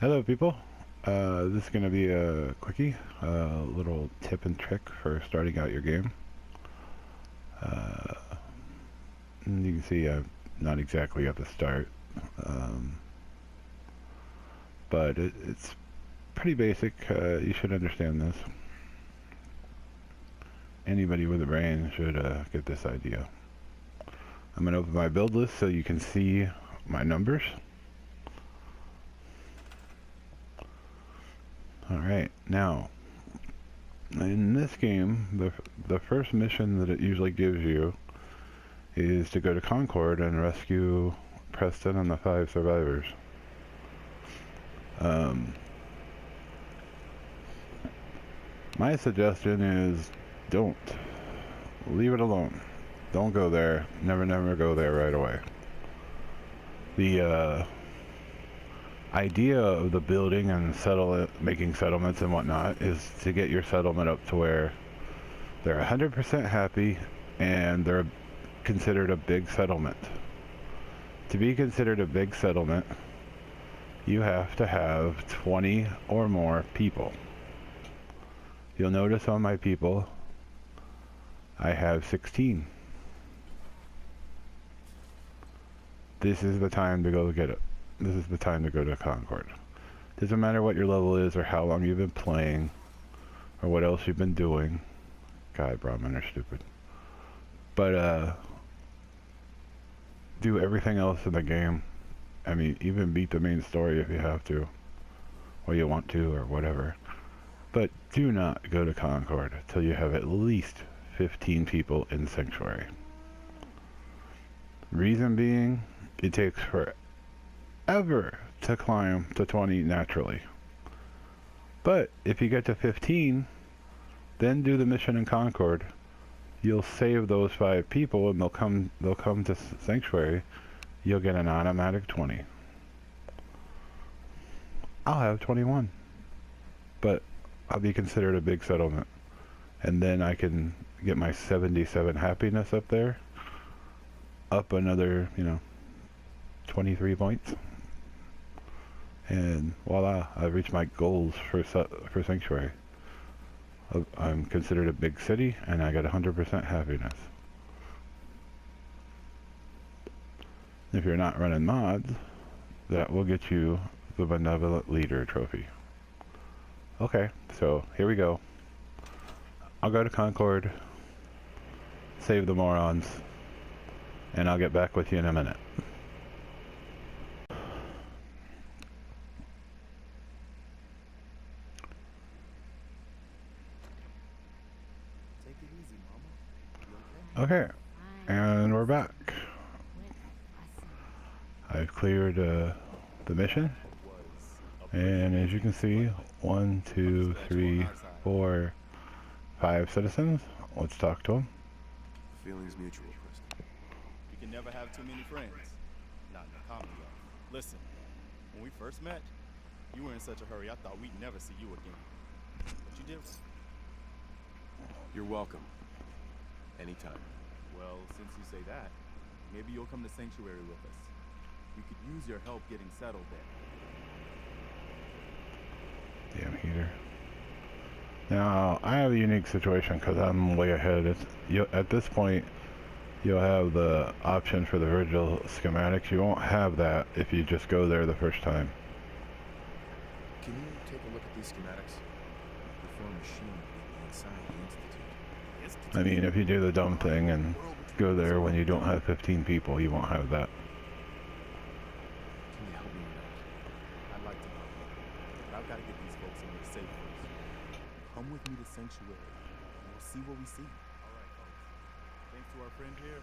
Hello people, this is going to be a quickie, a little tip and trick for starting out your game. And you can see I'm not exactly at the start, but it's pretty basic. You should understand this. Anybody with a brain should get this idea. I'm going to open my build list so you can see my numbers. Alright, now, in this game, the first mission that it usually gives you is to go to Concord and rescue Preston and the 5 survivors. My suggestion is don't. Leave it alone. Don't go there. Never go there right away. The idea of the building and making settlements and whatnot is to get your settlement up to where they're 100% happy and they're considered a big settlement. To be considered a big settlement, you have to have 20 or more people. You'll notice on my people, I have 16. This is the time to go get it. This is the time to go to Concord. Doesn't matter what your level is or how long you've been playing or what else you've been doing. God, Brahmin are stupid. But do everything else in the game. I mean, even beat the main story if you have to, or you want to, or whatever. But do not go to Concord till you have at least 15 people in Sanctuary. Reason being, it takes forever to climb to 20 naturally. But if you get to 15, then do the mission in Concord. You'll save those 5 people and they'll come to Sanctuary. You'll get an automatic 20. I'll have 21. But I'll be considered a big settlement. And then I can get my 77 happiness up there. Up another, 23 points. And voila, I've reached my goals for Sanctuary. I'm considered a big city, and I got 100% happiness. If you're not running mods, that will get you the Benevolent Leader trophy. Okay, so here we go. I'll go to Concord, save the morons, and I'll get back with you in a minute. Okay, and we're back. I've cleared the mission, and as you can see, 1, 2, 3, 4, 5 citizens. Let's talk to them. Feelings mutual, Preston. You can never have too many friends. Not in the comedy of. Listen, when we first met, you were in such a hurry I thought we'd never see you again. But you did. You're welcome. Anytime. Well, since you say that, maybe you'll come to Sanctuary with us. We could use your help getting settled there. Damn heater. Now, I have a unique situation because I'm way ahead. At this point, you'll have the option for the virtual schematics. You won't have that if you just go there the first time. Can you take a look at these schematics? Before a machine inside the Institute. I mean, if you do the dumb thing and go there when you don't have 15 people, you won't have that. Can you help me with that? I'd like to help you, but I've got to get these folks somewhere safe first. Come with me to Sanctuary, and we'll see what we see. All right, folks. Thanks to our friend here,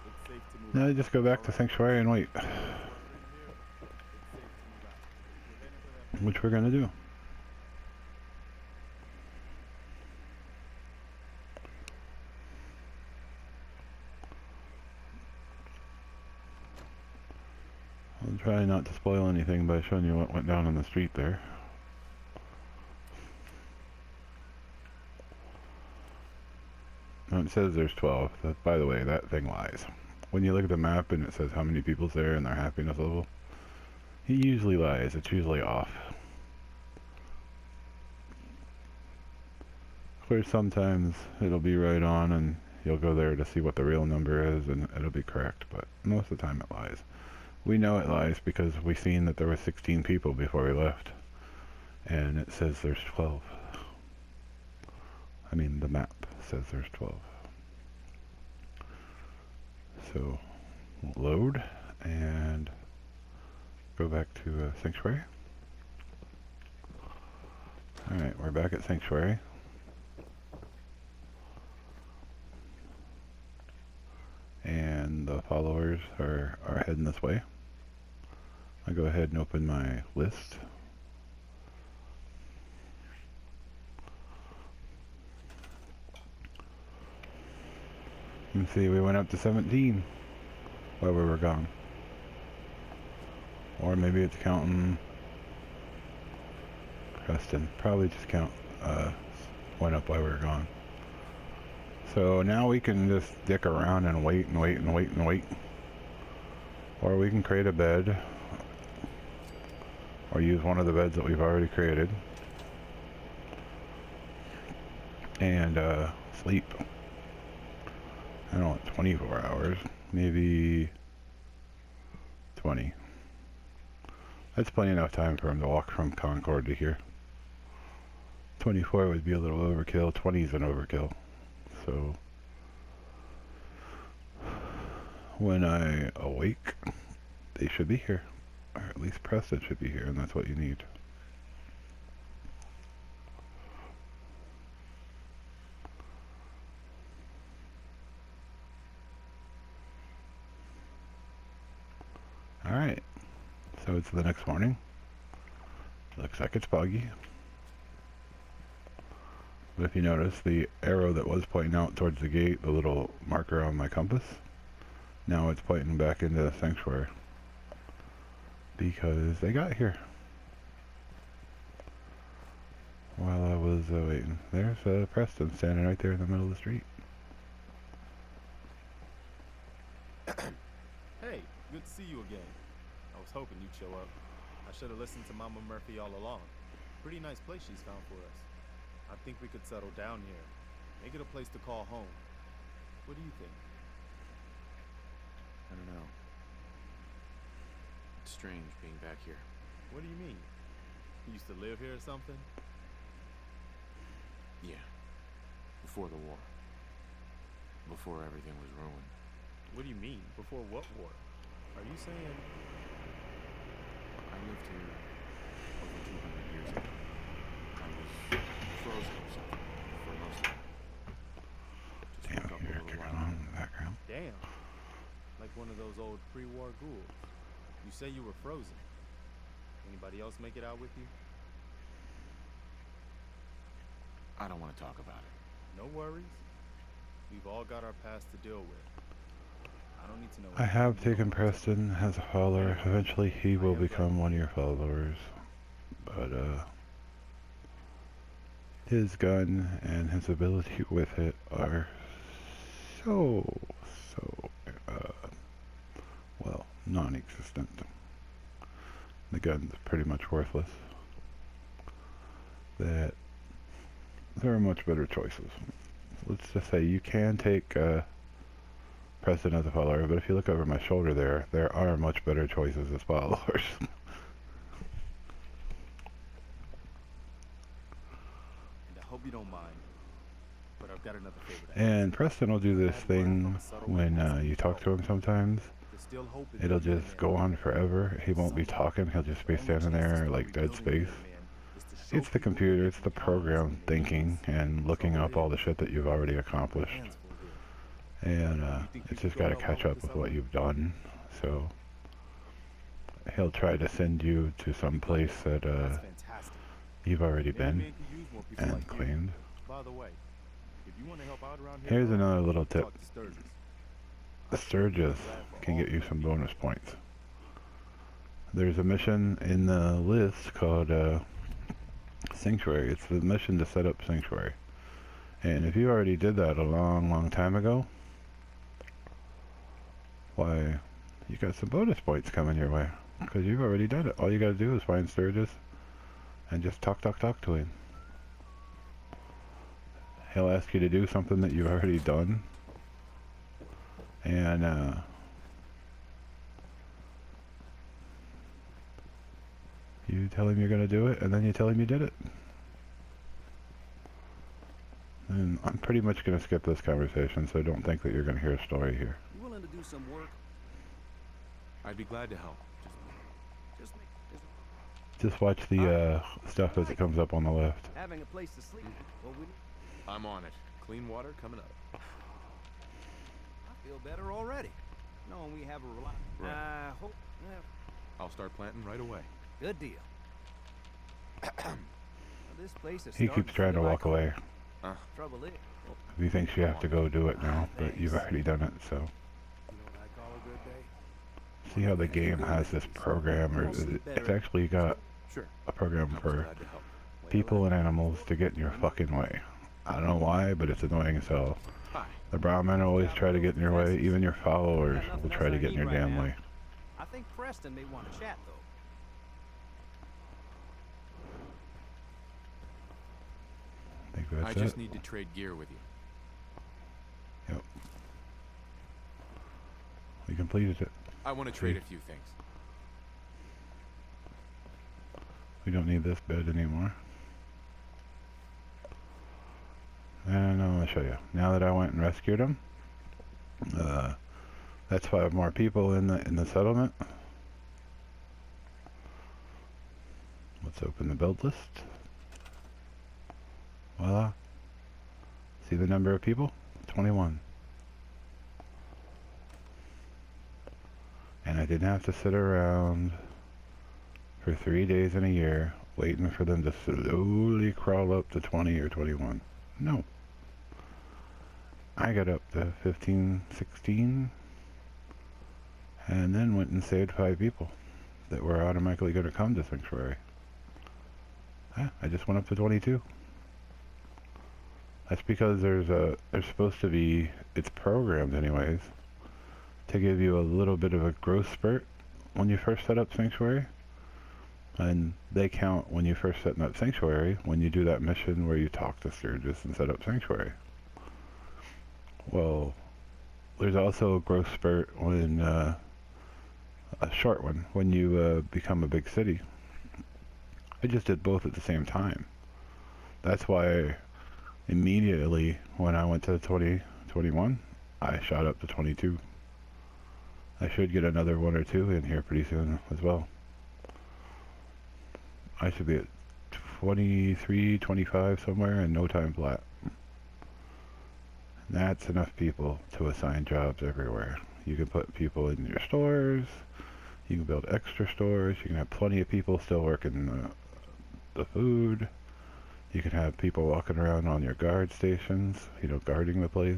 it's safe to move Now out. just go back to Sanctuary and wait. Which we're gonna do. I'll try not to spoil anything by showing you what went down on the street there. Now it says there's 12. By the way, that thing lies. When you look at the map and it says how many people's there and their happiness level, he usually lies. It's usually off. Where sometimes it'll be right on and you'll go there to see what the real number is and it'll be correct, but most of the time it lies. We know it lies because we seen that there were 16 people before we left, and it says there's 12. I mean, the map says there's 12. So, we'll load and go back to Sanctuary. Alright, we're back at Sanctuary. And the followers are heading this way. I'll go ahead and open my list. You can see we went up to 17 while we were gone. Or maybe it's counting Preston. Probably just count went up while we were gone. So now we can just dick around and wait and wait and wait and wait. Or we can create a bed. Or use one of the beds that we've already created. And sleep. I don't want 24 hours. Maybe 20. That's plenty enough time for him to walk from Concord to here. 24 would be a little overkill. 20 is an overkill. So when I awake, they should be here. Or at least Preston should be here, and that's what you need. Alright, so it's the next morning. Looks like it's foggy. But if you notice, the arrow that was pointing out towards the gate, the little marker on my compass, now it's pointing back into the sanctuary. Because they got here. While I was waiting. There's Preston standing right there in the middle of the street. Hey, good to see you again. I was hoping you'd show up. I should have listened to Mama Murphy all along. Pretty nice place she's found for us. I think we could settle down here. Make it a place to call home. What do you think? I don't know. It's strange being back here. What do you mean? You used to live here or something? Yeah. Before the war. Before everything was ruined. What do you mean? Before what war? Are you saying... I lived here over 200 years ago. I was frozen or something for most of it. Just Damn, woke up a you're little kicking while on ago. in the background. Damn. Like one of those old pre-war ghouls. You say you were frozen. Anybody else make it out with you? I don't want to talk about it. No worries. We've all got our past to deal with. I don't need to know. I have anything you taken don't wanna Preston as a follower. Eventually he will become one of your followers. But his gun and his ability with it are so well, non-existent. The gun's pretty much worthless. That there are much better choices. Let's just say you can take Preston as a follower, but if you look over my shoulder there are much better choices as followers. And I hope you don't mind, but I've got another favor to ask. And Preston will do this thing when you talk to him sometimes. There's still hope in It'll the young just man. go on forever. He won't be talking. He'll just be standing there like dead space. It's the computer, it's the program thinking and looking up all the shit that you've already accomplished. And it's just got to catch up with what you've done. So he'll try to send you to some place that That's fantastic. you've already Maybe been man could use more people and like you. claimed. By the way, if you want to help out around here, Here's another little tip. talk to Sturgis. The Sturgis can get you some bonus points. There's a mission in the list called Sanctuary. It's the mission to set up Sanctuary. And if you already did that a long time ago, why, you got some bonus points coming your way. Because you've already done it. All you gotta do is find Sturgis and just talk to him. he'll ask you to do something that you've already done. And, you tell him you're gonna do it, and then you tell him you did it. And I'm pretty much gonna skip this conversation, so don't think that you're gonna hear a story here. You willing to do some work? I'd be glad to help. Just watch the, stuff as it comes up on the left. Having a place to sleep. Well, I'm on it. Clean water coming up. I feel better already. Knowing we have a reliable. Right. Hope. I'll start planting right away. Good deal. Well, this place is He keeps trying to walk away. Trouble is. He thinks you have to go do it now, but you've already done it, so. You know what I call a good day? See how the game has this program, or it's actually got Sure. a program I'm for glad to help. people and animals to get in your fucking way. I don't know why, but it's annoying as hell. Hi. The brown men always try to get in your way, even your followers will try to get in your damn way. I think Preston may want to chat though. I think I that's just it. need to trade gear with you. Yep. We completed it. I want to trade a few things. We don't need this bed anymore. And I'm gonna show you. Now that I went and rescued them, that's 5 more people in the settlement. Let's open the build list. Voila. See the number of people? 21. And I didn't have to sit around for 3 days in a year waiting for them to slowly crawl up to 20 or 21. No. I got up to 15, 16, and then went and saved 5 people that were automatically going to come to Sanctuary. I just went up to 22. That's because there's supposed to be, it's programmed anyways, to give you a little bit of a growth spurt when you first set up Sanctuary. And they count when you first set up Sanctuary, when you do that mission where you talk to Sturgis and set up Sanctuary. Well, there's also a growth spurt when, a short one, when you become a big city. I just did both at the same time. That's why immediately when I went to 21, I shot up to 22. I should get another 1 or 2 in here pretty soon as well. I should be at 23, 25 somewhere in no time flat. That's enough people to assign jobs everywhere. You can put people in your stores, you can build extra stores, you can have plenty of people still working the food, you can have people walking around on your guard stations, you know, guarding the place.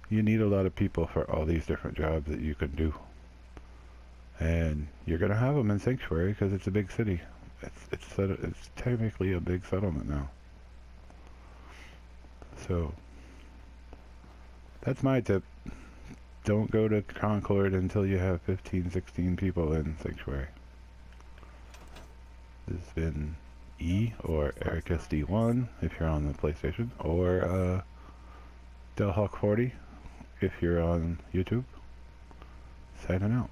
You need a lot of people for all these different jobs that you can do. And you're going to have them in Sanctuary because it's a big city. It's technically a big settlement now. So, that's my tip. Don't go to Concord until you have 15, 16 people in Sanctuary. This has been E, or EricSD1 if you're on the PlayStation, or Delhawk40 if you're on YouTube. Signing out.